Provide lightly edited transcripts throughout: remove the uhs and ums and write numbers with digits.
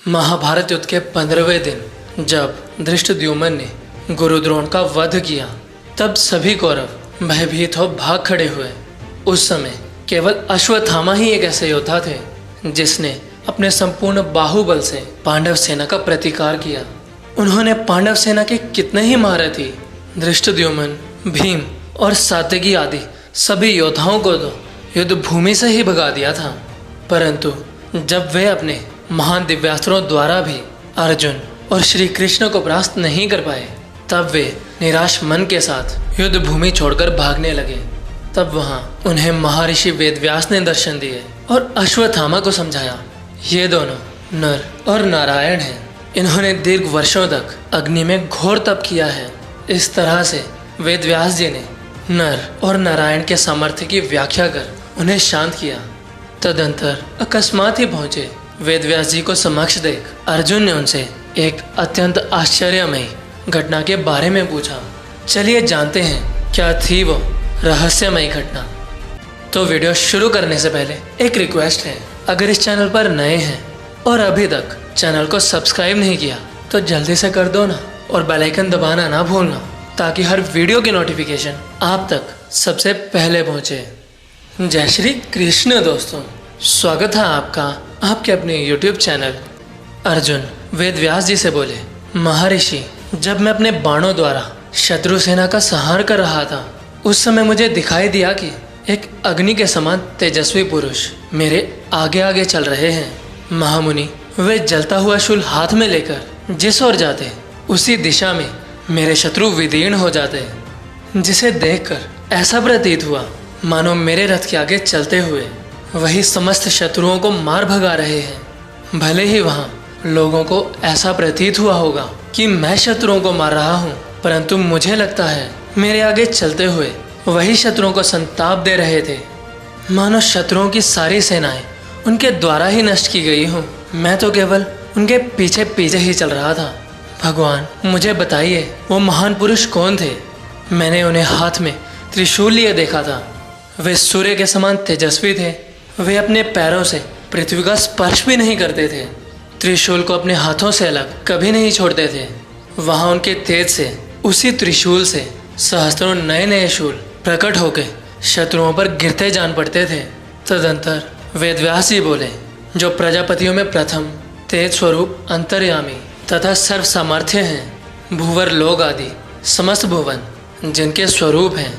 महाभारत युद्ध के 15वें दिन जब धृष्टद्युम्न ने गुरु द्रोण का वध किया, तब सभी कौरव भयभीत हो भाग खड़े हुए। उस समय केवल अश्वत्थामा ही एक ऐसे योद्धा थे जिसने अपने संपूर्ण बाहुबल से पांडव सेना का प्रतिकार किया। उन्होंने पांडव सेना के कितने ही महारथी धृष्टद्युम्न, भीम और सात्यकी आदि सभी योद्धाओं को तो युद्ध भूमि से ही भगा दिया था, परंतु जब वे अपने महान दिव्यास्त्रों द्वारा भी अर्जुन और श्री कृष्ण को परास्त नहीं कर पाए, तब वे निराश मन के साथ युद्ध भूमि छोड़कर भागने लगे। तब वहां उन्हें महर्षि वेदव्यास ने दर्शन दिए और अश्वत्थामा को समझाया, ये दोनों नर और नारायण हैं। इन्होंने दीर्घ वर्षों तक अग्नि में घोर तप किया है। इस तरह से वेदव्यास जी ने नर और नारायण के सामर्थ्य की व्याख्या कर उन्हें शांत किया। तदंतर अकस्मात ही पहुंचे वेदव्यास जी को समक्ष देख अर्जुन ने उनसे एक अत्यंत आश्चर्यमयी घटना के बारे में पूछा। चलिए जानते हैं क्या थी वो रहस्यमयी घटना। तो वीडियो शुरू करने से पहले एक रिक्वेस्ट है, अगर इस चैनल पर नए हैं और अभी तक चैनल को सब्सक्राइब नहीं किया तो जल्दी से कर दो ना, और बेल आइकन दबाना ना भूलना ताकि हर वीडियो की नोटिफिकेशन आप तक सबसे पहले पहुंचे। जय श्री कृष्ण दोस्तों, स्वागत है आपका आपके अपने YouTube चैनल। अर्जुन वेदव्यास जी से बोले, महर्षि, जब मैं अपने बाणों द्वारा शत्रु सेना का संहार कर रहा था, उस समय मुझे दिखाई दिया कि एक अग्नि के समान तेजस्वी पुरुष मेरे आगे आगे चल रहे हैं। महामुनि वे जलता हुआ शूल हाथ में लेकर जिस ओर जाते उसी दिशा में मेरे शत्रु विदीर्ण हो जाते, जिसे देखकर ऐसा प्रतीत हुआ मानो मेरे रथ के आगे चलते हुए वही समस्त शत्रुओं को मार भगा रहे हैं। भले ही वहां लोगों को ऐसा प्रतीत हुआ होगा कि मैं शत्रुओं को मार रहा हूं, परंतु मुझे लगता है मेरे आगे चलते हुए वही शत्रुओं को संताप दे रहे थे, मानो शत्रुओं की सारी सेनाएं उनके द्वारा ही नष्ट की गई हूँ। मैं तो केवल उनके पीछे पीछे ही चल रहा था। भगवान, मुझे बताइए वो महान पुरुष कौन थे? मैंने उन्हें हाथ में त्रिशूल लिए देखा था। वे सूर्य के समान तेजस्वी थे। वे अपने पैरों से पृथ्वी का स्पर्श भी नहीं करते थे। त्रिशूल को अपने हाथों से अलग कभी नहीं छोड़ते थे। वहां उनके तेज से, उसी त्रिशूल से सहस्त्रों नए नए शूल प्रकट होकर शत्रुओं पर गिरते जान पड़ते थे। तदंतर वेदव्यास जी बोले, जो प्रजापतियों में प्रथम तेज स्वरूप अंतर्यामी तथा सर्व सामर्थ्य हैं, भूवर लोक आदि समस्त भुवन जिनके स्वरूप हैं,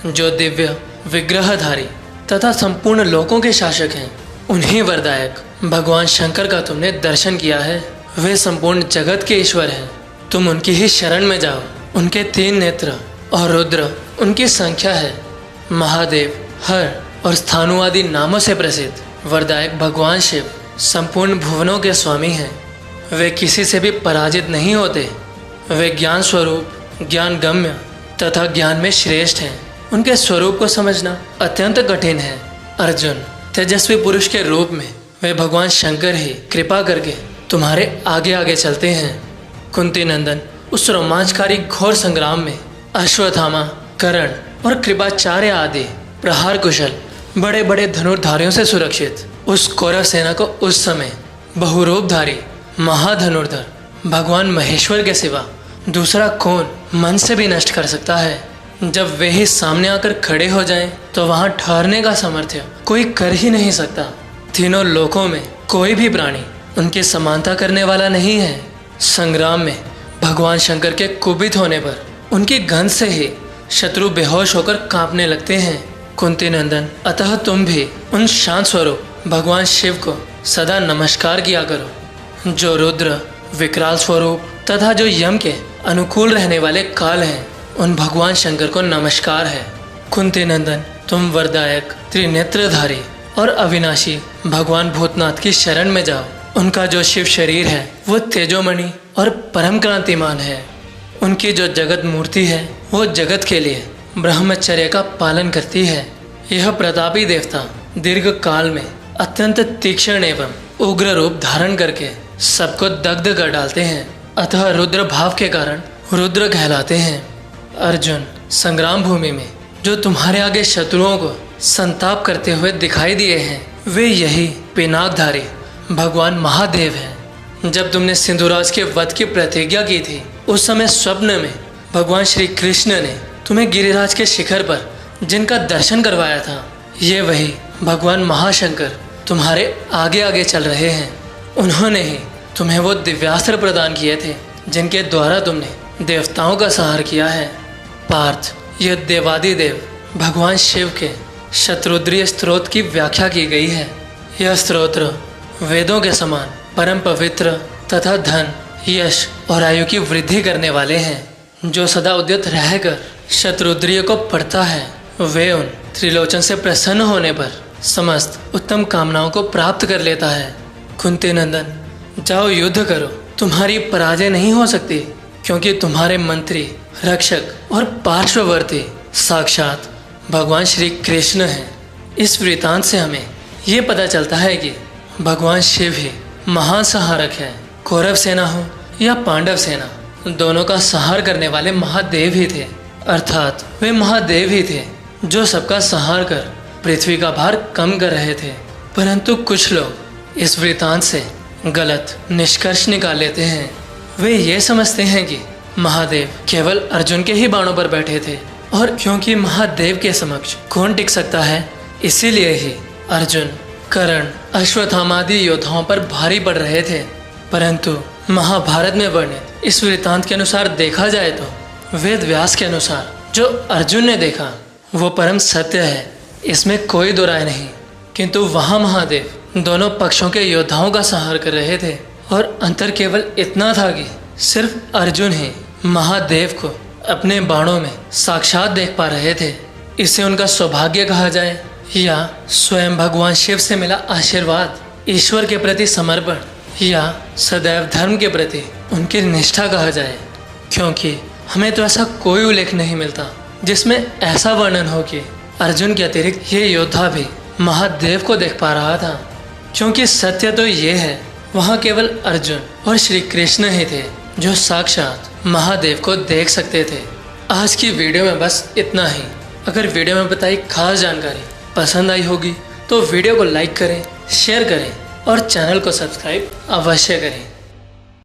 जो दिव्य विग्रहधारी तथा संपूर्ण लोकों के शासक हैं, उन्हीं वरदायक भगवान शंकर का तुमने दर्शन किया है। वे संपूर्ण जगत के ईश्वर हैं। तुम उनकी ही शरण में जाओ। उनके 3 नेत्र और रुद्र उनकी संख्या है। महादेव, हर और स्थानु आदि नामों से प्रसिद्ध वरदायक भगवान शिव संपूर्ण भुवनों के स्वामी हैं। वे किसी से भी पराजित नहीं होते। वे ज्ञान स्वरूप, ज्ञान गम्य तथा ज्ञान में श्रेष्ठ हैं। उनके स्वरूप को समझना अत्यंत कठिन है। अर्जुन, तेजस्वी पुरुष के रूप में वे भगवान शंकर ही कृपा करके तुम्हारे आगे आगे चलते हैं। कुंती नंदन, उस रोमांचकारी घोर संग्राम में अश्वत्थामा, कर्ण और कृपाचार्य आदि प्रहार कुशल बड़े बड़े धनुर्धारियों से सुरक्षित उस कौरव सेना को उस समय बहुरूपधारी महाधनुर्धर भगवान महेश्वर के सिवा दूसरा कौन मन से भी नष्ट कर सकता है? जब वे ही सामने आकर खड़े हो जाएं, तो वहां ठहरने का सामर्थ्य कोई कर ही नहीं सकता। तीनों लोकों में कोई भी प्राणी उनकी समानता करने वाला नहीं है। संग्राम में भगवान शंकर के कुपित होने पर उनकी गंध से ही शत्रु बेहोश होकर कांपने लगते हैं। कुंती नंदन, अतः तुम भी उन शांत स्वरूप भगवान शिव को सदा नमस्कार किया करो, जो रुद्र विकराल स्वरूप तथा जो यम के अनुकूल रहने वाले काल हैं। उन भगवान शंकर को नमस्कार है। कुंती नंदन, तुम वरदायक, त्रिनेत्रधारी और अविनाशी भगवान भूतनाथ की शरण में जाओ। उनका जो शिव शरीर है वो तेजोमणि और परम क्रांतिमान है। उनकी जो जगत मूर्ति है वो जगत के लिए ब्रह्मचर्य का पालन करती है। यह प्रतापी देवता दीर्घ काल में अत्यंत तीक्ष्ण एवं उग्र रूप धारण करके सबको दग्ध कर डालते हैं, अतः रुद्र भाव के कारण रुद्र कहलाते हैं। अर्जुन, संग्राम भूमि में जो तुम्हारे आगे शत्रुओं को संताप करते हुए दिखाई दिए हैं, वे यही पिनाकधारी भगवान महादेव हैं। जब तुमने सिंधुराज के वध की प्रतिज्ञा की थी, उस समय स्वप्न में भगवान श्री कृष्ण ने तुम्हें गिरिराज के शिखर पर जिनका दर्शन करवाया था, ये वही भगवान महाशंकर तुम्हारे आगे आगे चल रहे हैं। उन्होंने ही तुम्हें वो दिव्यास्त्र प्रदान किए थे जिनके द्वारा तुमने देवताओं का संहार किया है। पार्थ, यह देवादिदेव भगवान शिव के शत्रुद्रीय स्त्रोत की व्याख्या की गई है। यह स्तोत्र वेदों के समान परम पवित्र तथा धन, यश और आयु की वृद्धि करने वाले हैं। जो सदा उद्यत रहकर शत्रुद्रीय को पढ़ता है, वे उन त्रिलोचन से प्रसन्न होने पर समस्त उत्तम कामनाओं को प्राप्त कर लेता है। कुंती नंदन, जाओ युद्ध करो, तुम्हारी पराजय नहीं हो सकती, क्योंकि तुम्हारे मंत्री, रक्षक और पार्श्ववर्ती साक्षात भगवान श्री कृष्ण हैं। इस वृतांत से हमें ये पता चलता है कि भगवान शिव ही महान संहारक है। कौरव सेना हो या पांडव सेना, दोनों का संहार करने वाले महादेव ही थे। अर्थात वे महादेव ही थे जो सबका संहार कर पृथ्वी का भार कम कर रहे थे। परंतु कुछ लोग इस वृतांत से गलत निष्कर्ष निकाल लेते हैं। वे ये समझते हैं कि महादेव केवल अर्जुन के ही बाणों पर बैठे थे, और क्योंकि महादेव के समक्ष कौन टिक सकता है, इसीलिए ही अर्जुन, कर्ण, अश्वत्थामादि योद्धाओं पर भारी पड़ रहे थे। परंतु महाभारत में वर्णित इस वृतांत के अनुसार देखा जाए तो वेद व्यास के अनुसार जो अर्जुन ने देखा वो परम सत्य है, इसमें कोई दो राय नहीं। किंतु वहाँ महादेव दोनों पक्षों के योद्धाओं का संहार कर रहे थे, और अंतर केवल इतना था कि सिर्फ अर्जुन ही महादेव को अपने बाणों में साक्षात देख पा रहे थे। इसे उनका सौभाग्य कहा जाए या स्वयं भगवान शिव से मिला आशीर्वाद, ईश्वर के प्रति समर्पण या सदैव धर्म के प्रति उनकी निष्ठा कहा जाए, क्योंकि हमें तो ऐसा कोई उल्लेख नहीं मिलता जिसमें ऐसा वर्णन हो कि अर्जुन के अतिरिक्त ये योद्धा भी महादेव को देख पा रहा था। क्योंकि सत्य तो ये है, वहाँ केवल अर्जुन और श्री कृष्ण ही थे जो साक्षात महादेव को देख सकते थे। आज की वीडियो में बस इतना ही। अगर वीडियो में बताई खास जानकारी पसंद आई होगी तो वीडियो को लाइक करें, शेयर करें और चैनल को सब्सक्राइब अवश्य करें।